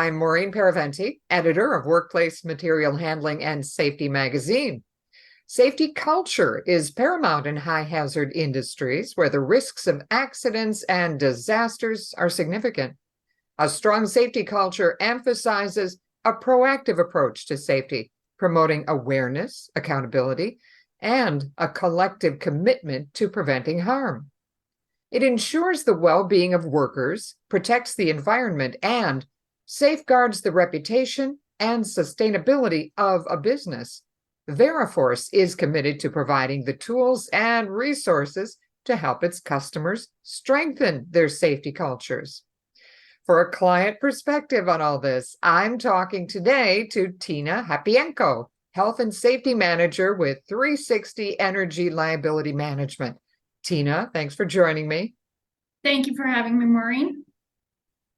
I'm Maureen Paraventi, editor of Workplace Material Handling and Safety magazine. Safety culture is paramount in high-hazard industries where the risks of accidents and disasters are significant. A strong safety culture emphasizes a proactive approach to safety, promoting awareness, accountability, and a collective commitment to preventing harm. It ensures the well-being of workers, protects the environment, and safeguards the reputation and sustainability of a business. Veriforce is committed to providing the tools and resources to help its customers strengthen their safety cultures. For a client perspective on all this, I'm talking today to Tina Hapienko, Health and Safety Manager with 360 Energy Liability Management. Tina, thanks for joining me. Thank you for having me, Maureen.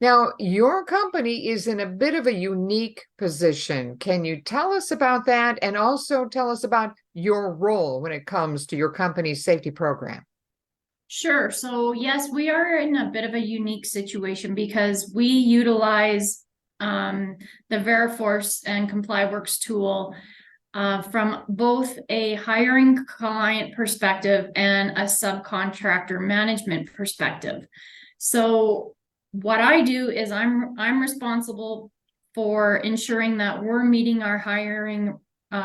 Now, your company is in a bit of a unique position. Can you tell us about that and also tell us about your role when it comes to your company's safety program? Sure. So yes, we are in a bit of a unique situation because we utilize the Veriforce and ComplyWorks tool from both a hiring client perspective and a subcontractor management perspective. So what I do is I'm responsible for ensuring that we're meeting our hiring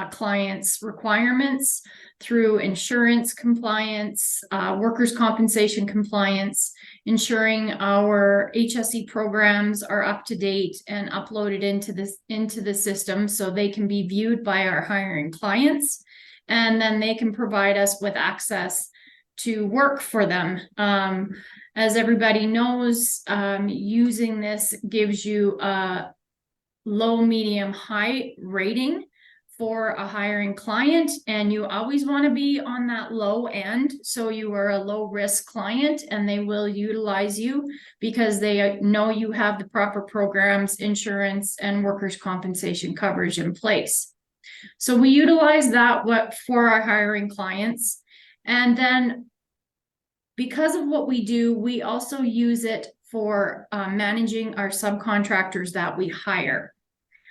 clients' requirements through insurance compliance, workers' compensation compliance, ensuring our HSE programs are up to date and uploaded into the system so they can be viewed by our hiring clients, and then they can provide us with access to work for them. As everybody knows, using this gives you a low, medium, high rating for a hiring client, and you always want to be on that low end, so you are a low risk client and they will utilize you because they know you have the proper programs, insurance, and workers' compensation coverage in place. So we utilize that for our hiring clients, and then because of what we do, we also use it for managing our subcontractors that we hire.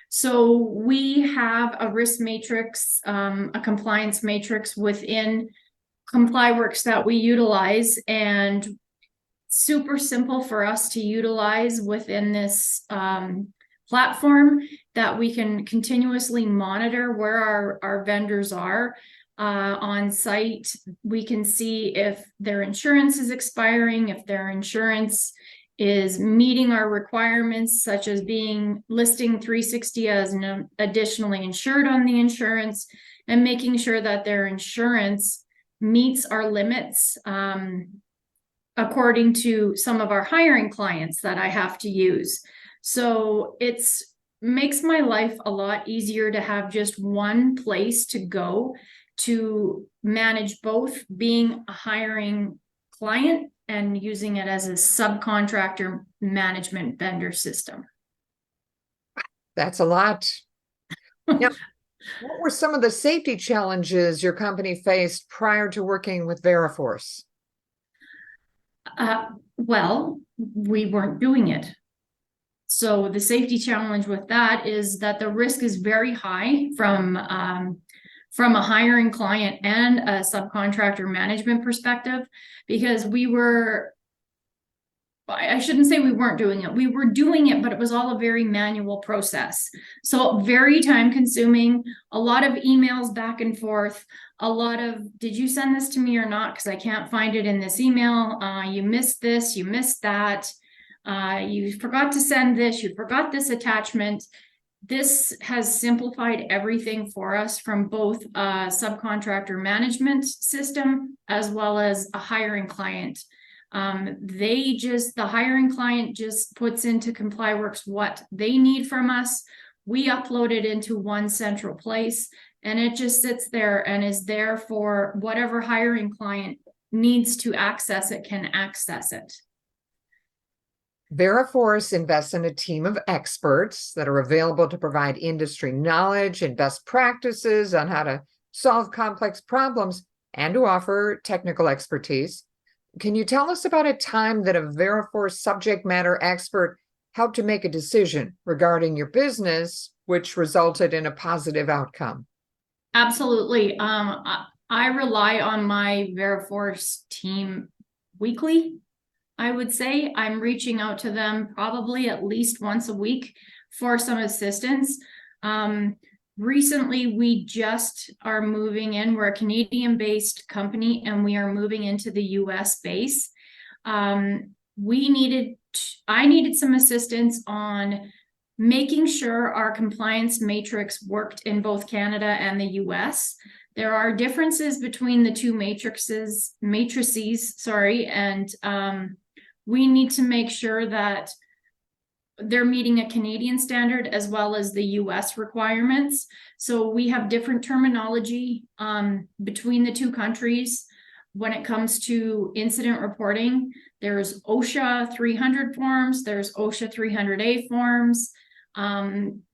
So we have a risk matrix, a compliance matrix within ComplyWorks that we utilize, and super simple for us to utilize within this platform that we can continuously monitor where our vendors are on site. We can see if their insurance is expiring, if their insurance is meeting our requirements, such as listing 360 as an additionally insured on the insurance, and making sure that their insurance meets our limits according to some of our hiring clients that I have to use. So it's makes my life a lot easier to have just one place to go to manage both being a hiring client and using it as a subcontractor management vendor system. That's a lot. Now, what were some of the safety challenges your company faced prior to working with Veriforce? Well, we weren't doing it. So the safety challenge with that is that the risk is very high from a hiring client and a subcontractor management perspective, because I shouldn't say we weren't doing it. We were doing it, but it was all a very manual process. So very time consuming, a lot of emails back and forth, a lot of, did you send this to me or not? Because I can't find it in this email. You missed this, you missed that. You forgot to send this, you forgot this attachment. This has simplified everything for us from both a subcontractor management system as well as a hiring client. The hiring client just puts into ComplyWorks what they need from us. We upload it into one central place, and it just sits there and is there for whatever hiring client needs to access it, can access it. Veriforce invests in a team of experts that are available to provide industry knowledge and best practices on how to solve complex problems and to offer technical expertise. Can you tell us about a time that a Veriforce subject matter expert helped to make a decision regarding your business, which resulted in a positive outcome? Absolutely. I rely on my Veriforce team weekly. I would say I'm reaching out to them probably at least once a week for some assistance. Recently, we just are moving in. We're a Canadian-based company, and we are moving into the US base. I needed some assistance on making sure our compliance matrix worked in both Canada and the US. There are differences between the two matrices, and we need to make sure that they're meeting a Canadian standard as well as the US requirements. So we have different terminology between the two countries. When it comes to incident reporting, there's OSHA 300 forms, there's OSHA 300A forms.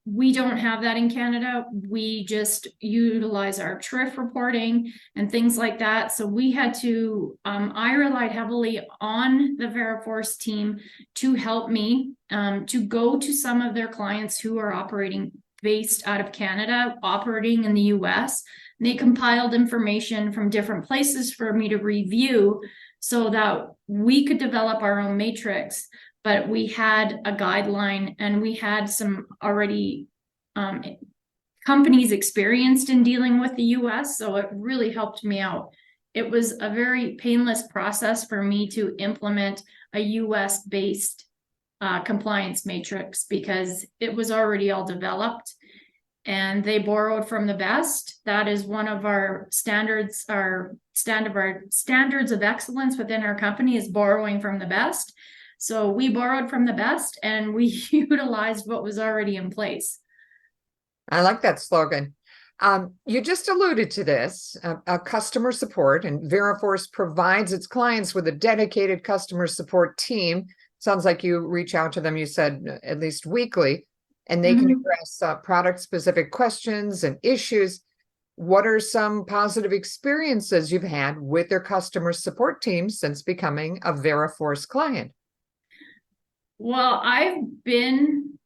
We don't have that in Canada. We just utilize our TRIF reporting and things like that. So we had to, I relied heavily on the Veriforce team to help me to go to some of their clients who are operating based out of Canada, operating in the US. And they compiled information from different places for me to review so that we could develop our own matrix. But we had a guideline and we had some already companies experienced in dealing with the US. So it really helped me out. It was a very painless process for me to implement a US based compliance matrix because it was already all developed and they borrowed from the best. That is one of our standards, our standards of excellence within our company is borrowing from the best. So we borrowed from the best and we utilized what was already in place. I like that slogan. You just alluded to this, customer support, and Veriforce provides its clients with a dedicated customer support team. Sounds like you reach out to them, you said, at least weekly, and they can address product-specific questions and issues. What are some positive experiences you've had with their customer support team since becoming a Veriforce client? Well, I've been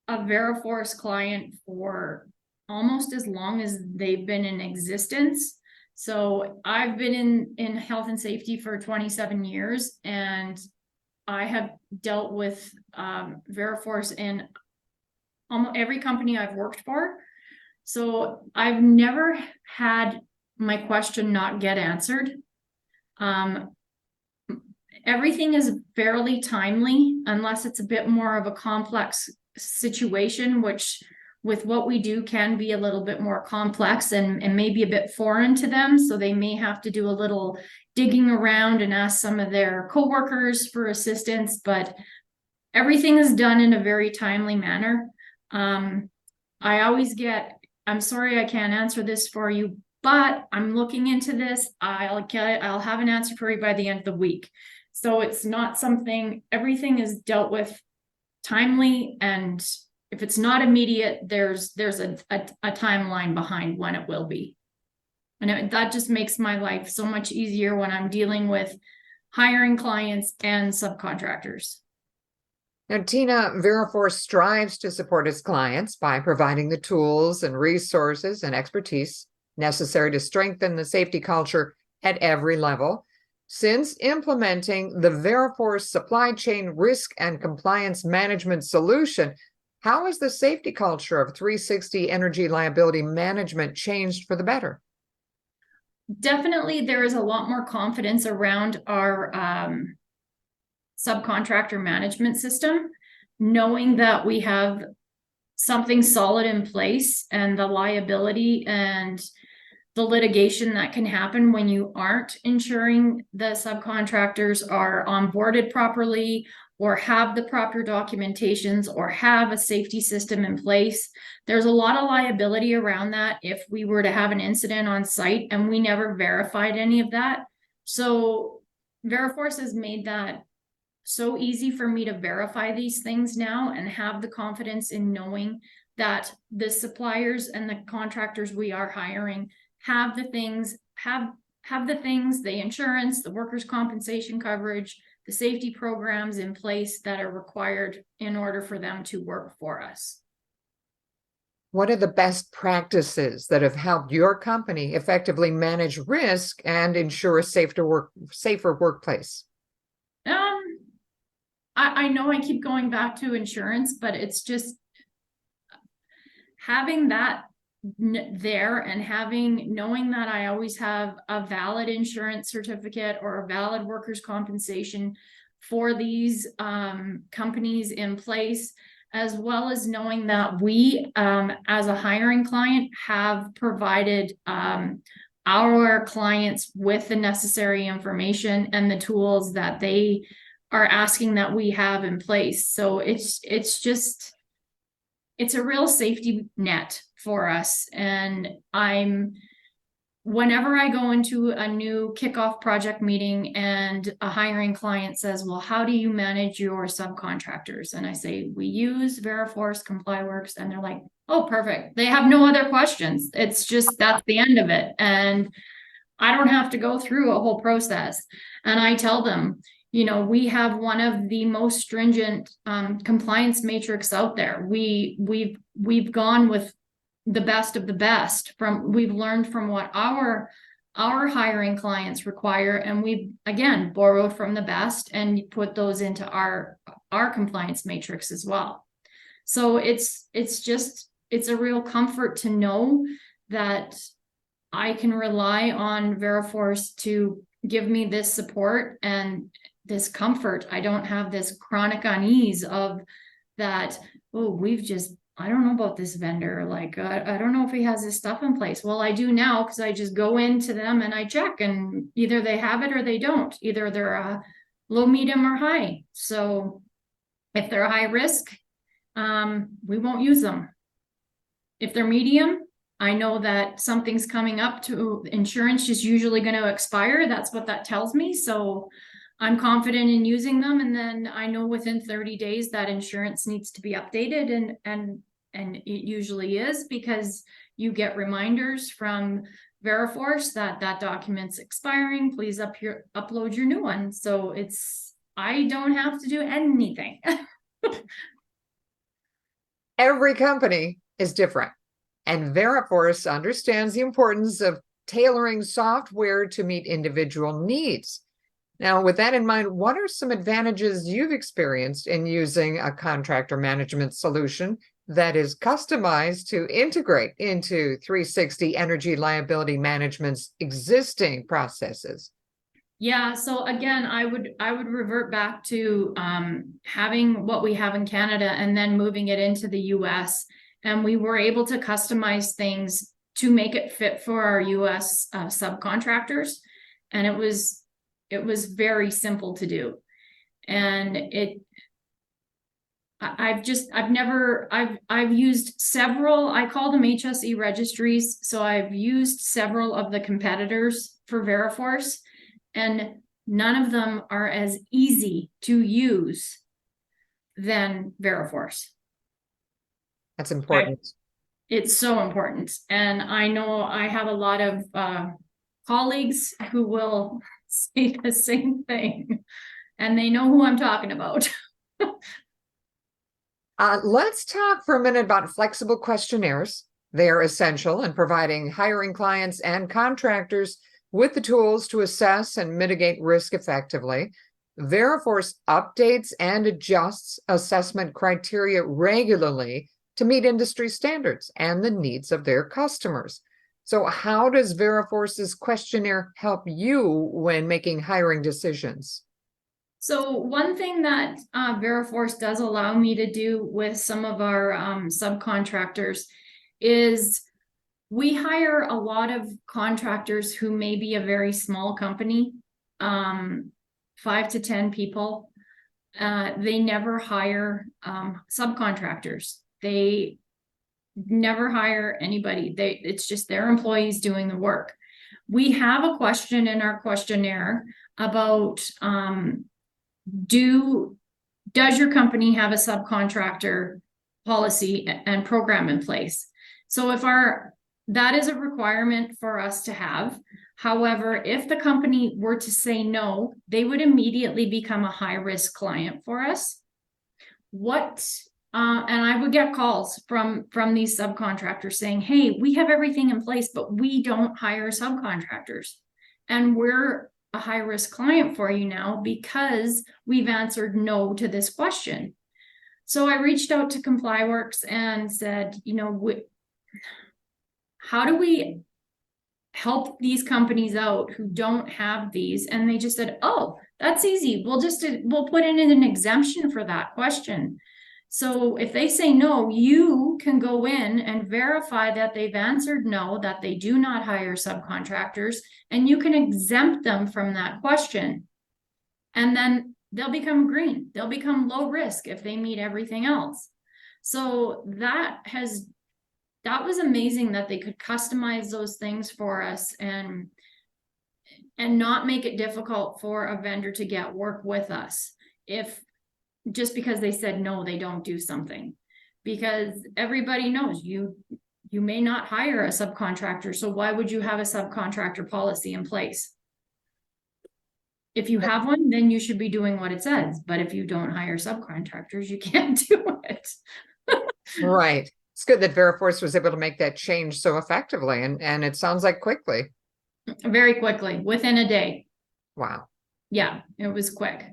a Veriforce client for almost as long as they've been in existence. So I've been in health and safety for 27 years, and I have dealt with Veriforce in almost every company I've worked for. So I've never had my question not get answered. Everything is fairly timely, unless it's a bit more of a complex situation, which with what we do can be a little bit more complex and maybe a bit foreign to them. So they may have to do a little digging around and ask some of their coworkers for assistance, but everything is done in a very timely manner. I always get, I'm sorry, I can't answer this for you, but I'm looking into this. I'll have an answer for you by the end of the week. So it's not something, everything is dealt with timely, and if it's not immediate, there's a timeline behind when it will be. And that just makes my life so much easier when I'm dealing with hiring clients and subcontractors. Now, Tina, Veriforce strives to support its clients by providing the tools and resources and expertise necessary to strengthen the safety culture at every level. Since implementing the Veriforce supply chain risk and compliance management solution, how has the safety culture of 360 Energy Liability Management changed for the better? Definitely, there is a lot more confidence around our subcontractor management system, knowing that we have something solid in place, and the liability and the litigation that can happen when you aren't ensuring the subcontractors are onboarded properly or have the proper documentations or have a safety system in place. There's a lot of liability around that if we were to have an incident on site and we never verified any of that. So Veriforce has made that so easy for me to verify these things now and have the confidence in knowing that the suppliers and the contractors we are hiring have the things, the insurance, the workers' compensation coverage, the safety programs in place that are required in order for them to work for us. What are the best practices that have helped your company effectively manage risk and ensure a safer workplace? I know I keep going back to insurance, but it's just having that there and knowing that I always have a valid insurance certificate or a valid workers' compensation for these companies in place, as well as knowing that we, as a hiring client, have provided our clients with the necessary information and the tools that they are asking that we have in place. So it's a real safety net for us. And whenever I go into a new kickoff project meeting and a hiring client says, well, how do you manage your subcontractors? And I say, we use Veriforce, ComplyWorks, and they're like, oh, perfect. They have no other questions. It's just, that's the end of it. And I don't have to go through a whole process. And I tell them, we have one of the most stringent compliance matrix out there. We've gone with the best of the best. We've learned from what our hiring clients require, and we've again borrowed from the best and put those into our compliance matrix as well. So it's a real comfort to know that I can rely on Veriforce to give me this support and this comfort. I don't have this chronic unease of that, oh, I don't know about this vendor. Like, I don't know if he has his stuff in place. Well, I do now because I just go into them and I check, and either they have it or they don't. Either they're low, medium, or high. So if they're high risk, we won't use them. If they're medium, I know that something's coming up to insurance is usually going to expire. That's what that tells me. So I'm confident in using them. And then I know within 30 days that insurance needs to be updated, and it usually is, because you get reminders from Veriforce that document's expiring. Please upload your new one. So I don't have to do anything. Every company is different, and Veriforce understands the importance of tailoring software to meet individual needs. Now, with that in mind, what are some advantages you've experienced in using a contractor management solution that is customized to integrate into 360 Energy Liability Management's existing processes? Yeah, so again, I would revert back to having what we have in Canada and then moving it into the US. And we were able to customize things to make it fit for our US subcontractors. And it was very simple to do. And I've used several, I call them HSE registries. So I've used several of the competitors for Veriforce, and none of them are as easy to use than Veriforce. That's important. It's so important. And I know I have a lot of colleagues who will say the same thing, and they know who I'm talking about. Let's talk for a minute about flexible questionnaires. They're essential in providing hiring clients and contractors with the tools to assess and mitigate risk effectively. Veriforce updates and adjusts assessment criteria regularly to meet industry standards and the needs of their customers. So how does Veriforce's questionnaire help you when making hiring decisions? So one thing that Veriforce does allow me to do with some of our subcontractors is we hire a lot of contractors who may be a very small company, 5 to 10 people. They never hire subcontractors. They never hire anybody. It's just their employees doing the work. We have a question in our questionnaire about does your company have a subcontractor policy and program in place? So if that is a requirement for us to have, However, if the company were to say no, they would immediately become a high-risk client for us. And I would get calls from these subcontractors saying, hey, we have everything in place, but we don't hire subcontractors. And we're a high-risk client for you now because we've answered no to this question. So I reached out to ComplyWorks and said, how do we help these companies out who don't have these? And they just said, oh, that's easy. We'll put in an exemption for that question. So if they say no, you can go in and verify that they've answered no, that they do not hire subcontractors, and you can exempt them from that question. And then they'll become green. They'll become low risk if they meet everything else. So that was amazing that they could customize those things for us and not make it difficult for a vendor to get work with us if just because they said no, they don't do something. Because everybody knows you may not hire a subcontractor, so why would you have a subcontractor policy in place? If you have one, then you should be doing what it says. But if you don't hire subcontractors, you can't do it. Right. It's good that Veriforce was able to make that change so effectively, and it sounds like quickly. Very quickly, within a day. Wow. Yeah, it was quick.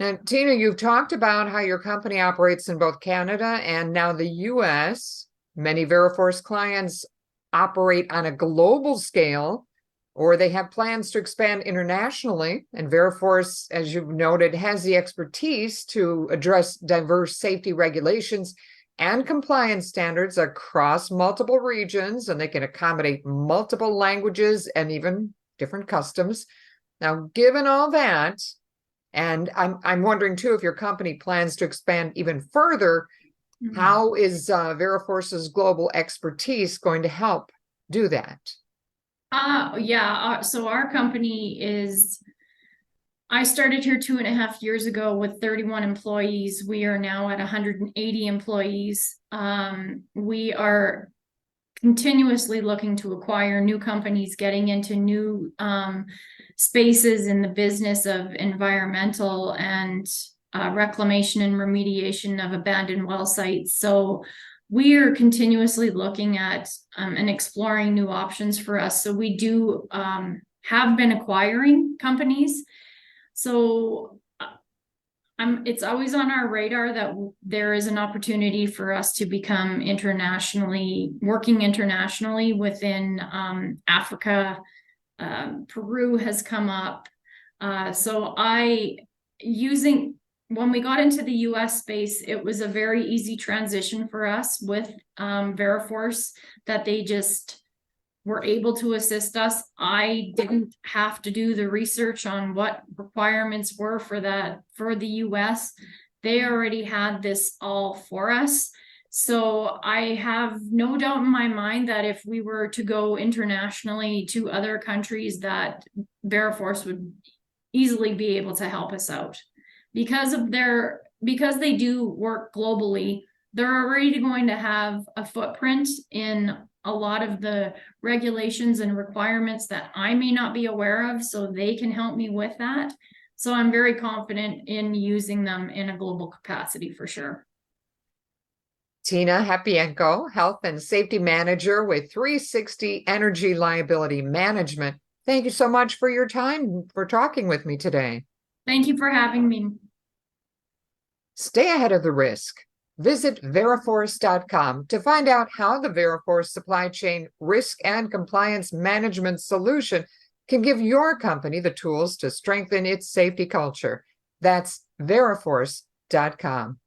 Now, Tina, you've talked about how your company operates in both Canada and now the US. Many Veriforce clients operate on a global scale, or they have plans to expand internationally. And Veriforce, as you've noted, has the expertise to address diverse safety regulations and compliance standards across multiple regions, and they can accommodate multiple languages and even different customs. Now, given all that, and I'm wondering too, if your company plans to expand even further, how is Veriforce's global expertise going to help do that? So our company I started here 2.5 years ago with 31 employees. We are now at 180 employees. We are continuously looking to acquire new companies, getting into new spaces in the business of environmental and reclamation and remediation of abandoned well sites. So we are continuously looking at and exploring new options for us. So we do have been acquiring companies. So it's always on our radar that there is an opportunity for us to become working internationally within Africa. Peru has come up. When we got into the US space, it was a very easy transition for us with Veriforce, that they just were able to assist us. I didn't have to do the research on what requirements were for the US. They already had this all for us. So I have no doubt in my mind that if we were to go internationally to other countries, that Veriforce would easily be able to help us out. Because they do work globally, they're already going to have a footprint in a lot of the regulations and requirements that I may not be aware of, so they can help me with that. So I'm very confident in using them in a global capacity for sure. Tina Hapienko, Health and Safety Manager with 360 Energy Liability Management. Thank you so much for your time, for talking with me today. Thank you for having me. Stay ahead of the risk. Visit Veriforce.com to find out how the Veriforce supply chain risk and compliance management solution can give your company the tools to strengthen its safety culture. That's Veriforce.com.